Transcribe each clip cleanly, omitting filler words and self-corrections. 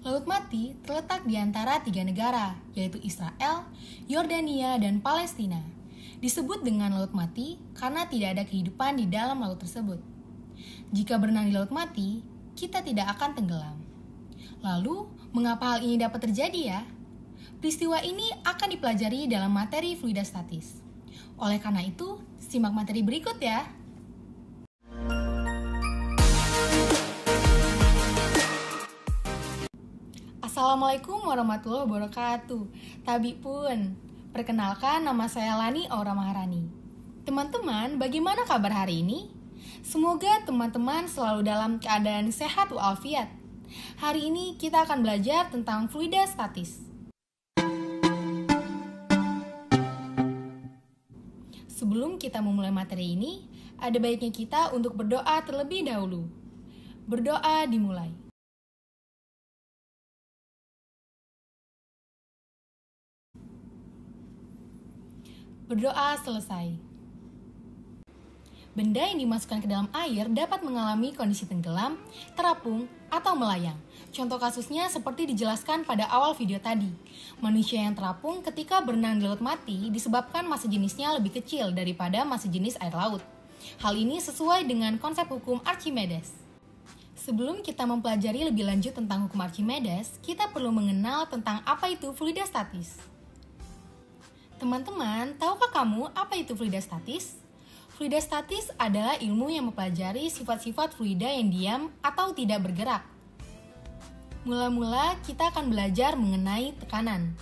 Laut Mati terletak di antara 3 negara, yaitu Israel, Yordania, dan Palestina. Disebut dengan Laut Mati karena tidak ada kehidupan di dalam laut tersebut. Jika berenang di Laut Mati, kita tidak akan tenggelam. Lalu, mengapa hal ini dapat terjadi ya? Peristiwa ini akan dipelajari dalam materi fluidastatis. Oleh karena itu, simak materi berikut ya. Assalamualaikum warahmatullahi wabarakatuh. Tabi pun, perkenalkan nama saya Lani Aura Maharani. Teman-teman, bagaimana kabar hari ini? Semoga teman-teman selalu dalam keadaan sehat walafiat. Hari ini kita akan belajar tentang fluidastatis. Sebelum kita memulai materi ini, ada baiknya kita untuk berdoa terlebih dahulu. Berdoa dimulai. Berdoa selesai. Benda yang dimasukkan ke dalam air dapat mengalami kondisi tenggelam, terapung, atau melayang. Contoh kasusnya seperti dijelaskan pada awal video tadi. Manusia yang terapung ketika berenang di laut mati disebabkan massa jenisnya lebih kecil daripada massa jenis air laut. Hal ini sesuai dengan konsep hukum Archimedes. Sebelum kita mempelajari lebih lanjut tentang hukum Archimedes, kita perlu mengenal tentang apa itu fluidastatis. Teman-teman, tahukah kamu apa itu fluidastatis? Fluidastatis adalah ilmu yang mempelajari sifat-sifat fluida yang diam atau tidak bergerak. Mula-mula kita akan belajar mengenai tekanan.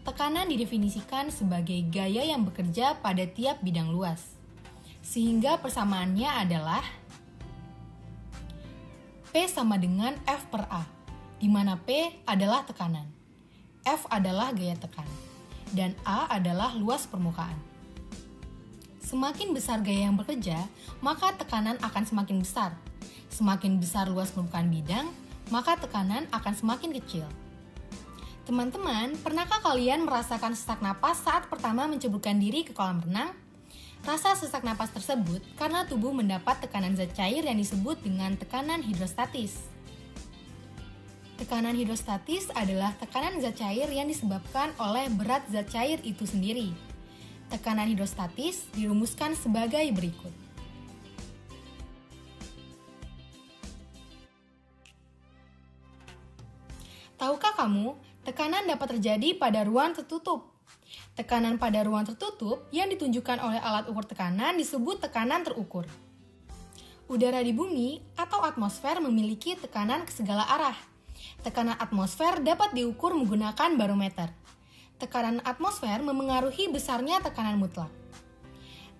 Tekanan didefinisikan sebagai gaya yang bekerja pada tiap bidang luas. Sehingga persamaannya adalah P sama dengan F per A, di mana P adalah tekanan, F adalah gaya tekan, dan A adalah luas permukaan. Semakin besar gaya yang bekerja, maka tekanan akan semakin besar. Semakin besar luas permukaan bidang, maka tekanan akan semakin kecil. Teman-teman, pernahkah kalian merasakan sesak napas saat pertama menceburkan diri ke kolam renang? Rasa sesak napas tersebut karena tubuh mendapat tekanan zat cair yang disebut dengan tekanan hidrostatis. Tekanan hidrostatis adalah tekanan zat cair yang disebabkan oleh berat zat cair itu sendiri. Tekanan hidrostatis dirumuskan sebagai berikut. Tahukah kamu, tekanan dapat terjadi pada ruang tertutup. Tekanan pada ruang tertutup yang ditunjukkan oleh alat ukur tekanan disebut tekanan terukur. Udara di bumi atau atmosfer memiliki tekanan ke segala arah. Tekanan atmosfer dapat diukur menggunakan barometer. Tekanan atmosfer memengaruhi besarnya tekanan mutlak.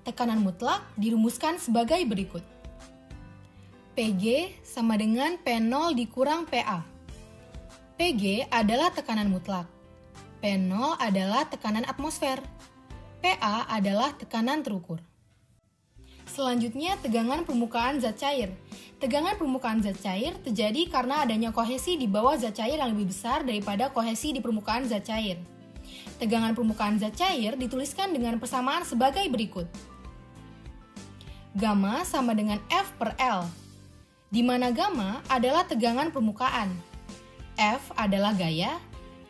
Tekanan mutlak dirumuskan sebagai berikut. PG sama dengan P0 dikurang PA. PG adalah tekanan mutlak. P0 adalah tekanan atmosfer. PA adalah tekanan terukur. Selanjutnya, tegangan permukaan zat cair. Tegangan permukaan zat cair terjadi karena adanya kohesi di bawah zat cair yang lebih besar daripada kohesi di permukaan zat cair. Tegangan permukaan zat cair dituliskan dengan persamaan sebagai berikut. Gamma sama dengan F per L, di mana gamma adalah tegangan permukaan, F adalah gaya,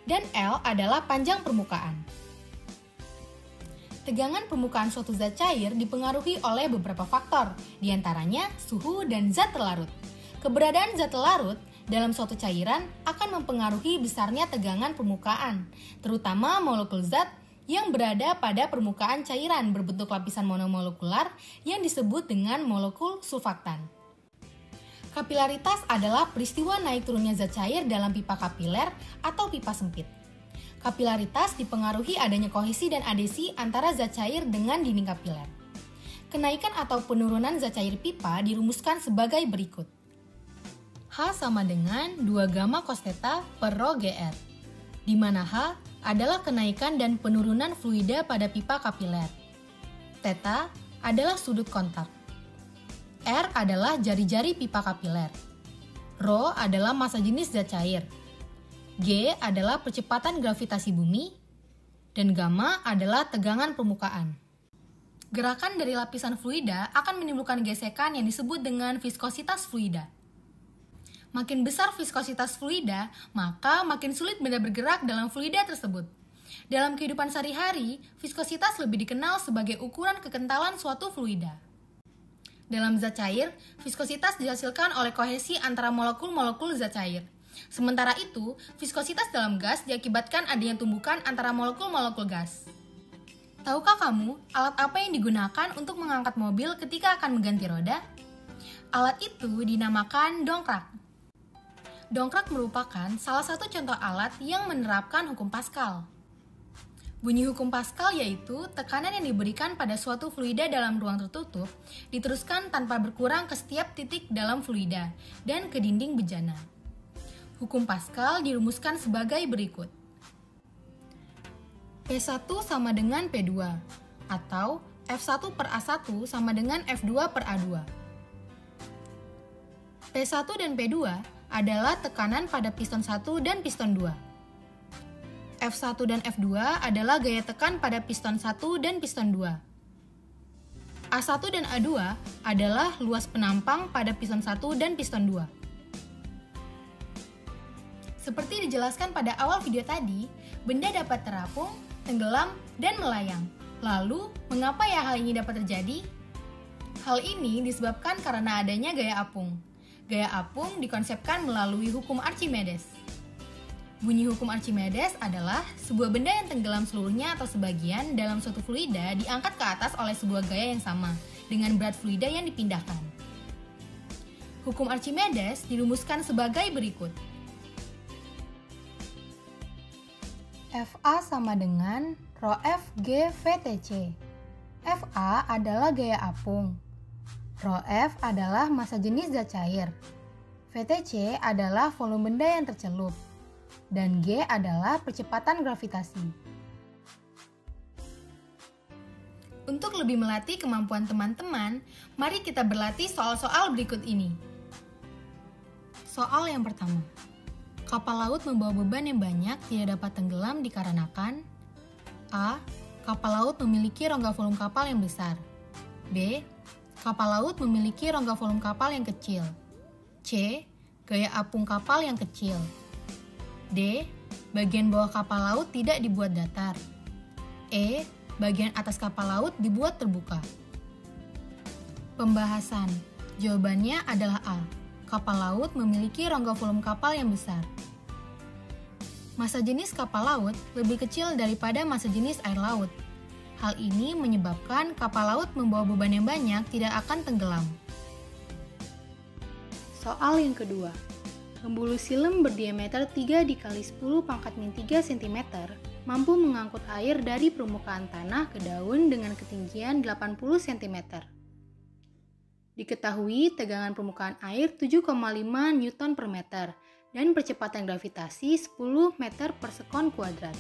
dan L adalah panjang permukaan. Tegangan permukaan suatu zat cair dipengaruhi oleh beberapa faktor, diantaranya suhu dan zat terlarut. Keberadaan zat terlarut dalam suatu cairan akan mempengaruhi besarnya tegangan permukaan, terutama molekul zat yang berada pada permukaan cairan berbentuk lapisan monomolekular yang disebut dengan molekul surfaktan. Kapilaritas adalah peristiwa naik turunnya zat cair dalam pipa kapiler atau pipa sempit. Kapilaritas dipengaruhi adanya kohesi dan adhesi antara zat cair dengan dinding kapiler. Kenaikan atau penurunan zat cair pipa dirumuskan sebagai berikut. H sama dengan 2 gamma cos theta per rho GR, di mana H adalah kenaikan dan penurunan fluida pada pipa kapiler. Theta adalah sudut kontak. R adalah jari-jari pipa kapiler. Rho adalah massa jenis zat cair. G adalah percepatan gravitasi bumi. Dan gamma adalah tegangan permukaan. Gerakan dari lapisan fluida akan menimbulkan gesekan yang disebut dengan viskositas fluida. Makin besar viskositas fluida, maka makin sulit benda bergerak dalam fluida tersebut. Dalam kehidupan sehari-hari, viskositas lebih dikenal sebagai ukuran kekentalan suatu fluida. Dalam zat cair, viskositas dihasilkan oleh kohesi antara molekul-molekul zat cair. Sementara itu, viskositas dalam gas diakibatkan adanya tumbukan antara molekul-molekul gas. Tahukah kamu alat apa yang digunakan untuk mengangkat mobil ketika akan mengganti roda? Alat itu dinamakan dongkrak. Dongkrak merupakan salah satu contoh alat yang menerapkan hukum Pascal. Bunyi hukum Pascal yaitu tekanan yang diberikan pada suatu fluida dalam ruang tertutup diteruskan tanpa berkurang ke setiap titik dalam fluida dan ke dinding bejana. Hukum Pascal dirumuskan sebagai berikut. P1 sama dengan P2, atau F1 per A1 sama dengan F2 per A2. P1 dan P2 adalah tekanan pada piston 1 dan piston 2. F1 dan F2 adalah gaya tekan pada piston 1 dan piston 2. A1 dan A2 adalah luas penampang pada piston 1 dan piston 2. Seperti dijelaskan pada awal video tadi, benda dapat terapung, tenggelam, dan melayang. Lalu, mengapa ya hal ini dapat terjadi? Hal ini disebabkan karena adanya gaya apung. Gaya apung dikonsepkan melalui hukum Archimedes. Bunyi hukum Archimedes adalah sebuah benda yang tenggelam seluruhnya atau sebagian dalam suatu fluida diangkat ke atas oleh sebuah gaya yang sama dengan berat fluida yang dipindahkan. Hukum Archimedes dirumuskan sebagai berikut. FA sama dengan Rho F G VTC. FA adalah gaya apung. Rho F adalah massa jenis zat cair. VTC adalah volume benda yang tercelup. Dan G adalah percepatan gravitasi. Untuk lebih melatih kemampuan teman-teman, mari kita berlatih soal-soal berikut ini. Soal yang pertama. Kapal laut membawa beban yang banyak tidak dapat tenggelam dikarenakan A. Kapal laut memiliki rongga volume kapal yang besar. B. Kapal laut memiliki rongga volume kapal yang kecil. C. Gaya apung kapal yang kecil. D. Bagian bawah kapal laut tidak dibuat datar. E. Bagian atas kapal laut dibuat terbuka. Pembahasan. Jawabannya adalah A. Kapal laut memiliki rongga volume kapal yang besar. Massa jenis kapal laut lebih kecil daripada massa jenis air laut. Hal ini menyebabkan kapal laut membawa beban yang banyak tidak akan tenggelam. Soal yang kedua. Pembuluh silem berdiameter 3 × 10⁻³ cm mampu mengangkut air dari permukaan tanah ke daun dengan ketinggian 80 cm. Diketahui tegangan permukaan air 7,5 Newton per meter dan percepatan gravitasi 10 meter per sekon kuadrat.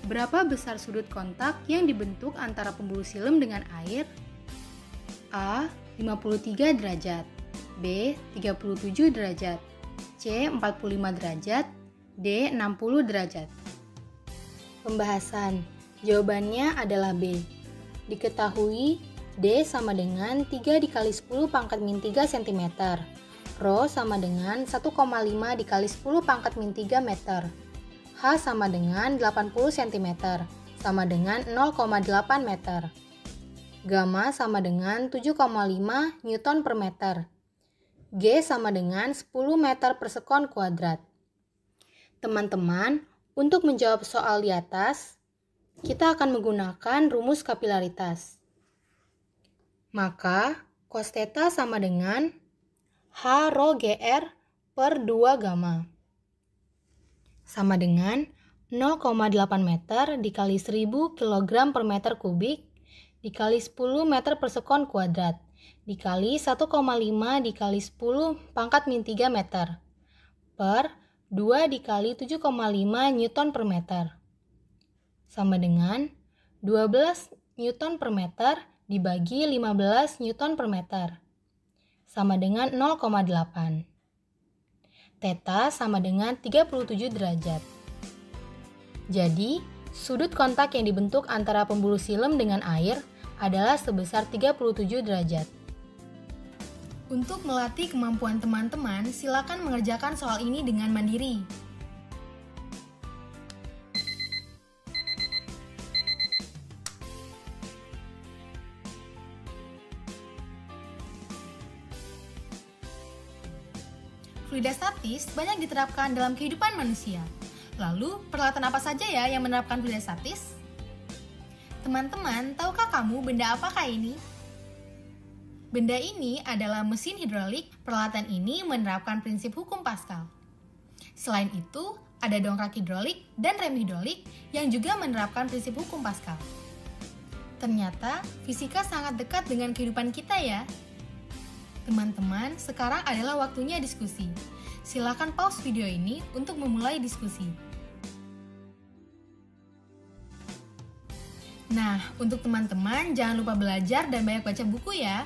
Berapa besar sudut kontak yang dibentuk antara pembuluh silem dengan air? A. 53 derajat. B. 37 derajat. C. 45 derajat. D. 60 derajat. Pembahasan. Jawabannya adalah B. Diketahui D sama dengan 3 × 10⁻³ cm. Rho sama dengan 1,5 × 10⁻³ meter. H sama dengan 80 cm, sama dengan 0,8 meter. Gamma sama dengan 7,5 Newton per meter. G sama dengan 10 meter per sekon kuadrat. Teman-teman, untuk menjawab soal di atas, kita akan menggunakan rumus kapilaritas. Maka, cos theta sama dengan H rho GR per 2 gamma. Sama dengan 0,8 meter dikali 1000 kg per meter kubik dikali 10 meter per sekon kuadrat dikali 1,5 dikali 10⁻³ meter per 2 dikali 7,5 Newton per meter. Sama dengan 12 Newton per meter dibagi 15 Newton per meter, sama dengan 0,8. Theta sama dengan 37 derajat. Jadi, sudut kontak yang dibentuk antara pembuluh silem dengan air adalah sebesar 37 derajat. Untuk melatih kemampuan teman-teman, silakan mengerjakan soal ini dengan mandiri. Fluida statis banyak diterapkan dalam kehidupan manusia. Lalu, peralatan apa saja ya yang menerapkan fluida statis? Teman-teman, tahukah kamu benda apakah ini? Benda ini adalah mesin hidrolik. Peralatan ini menerapkan prinsip hukum Pascal. Selain itu, ada dongkrak hidrolik dan rem hidrolik yang juga menerapkan prinsip hukum Pascal. Ternyata, fisika sangat dekat dengan kehidupan kita ya. Teman-teman, sekarang adalah waktunya diskusi. Silakan pause video ini untuk memulai diskusi. Nah, untuk teman-teman, jangan lupa belajar dan banyak baca buku ya.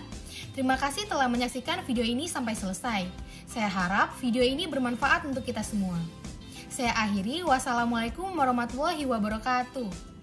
Terima kasih telah menyaksikan video ini sampai selesai. Saya harap video ini bermanfaat untuk kita semua. Saya akhiri, wassalamualaikum warahmatullahi wabarakatuh.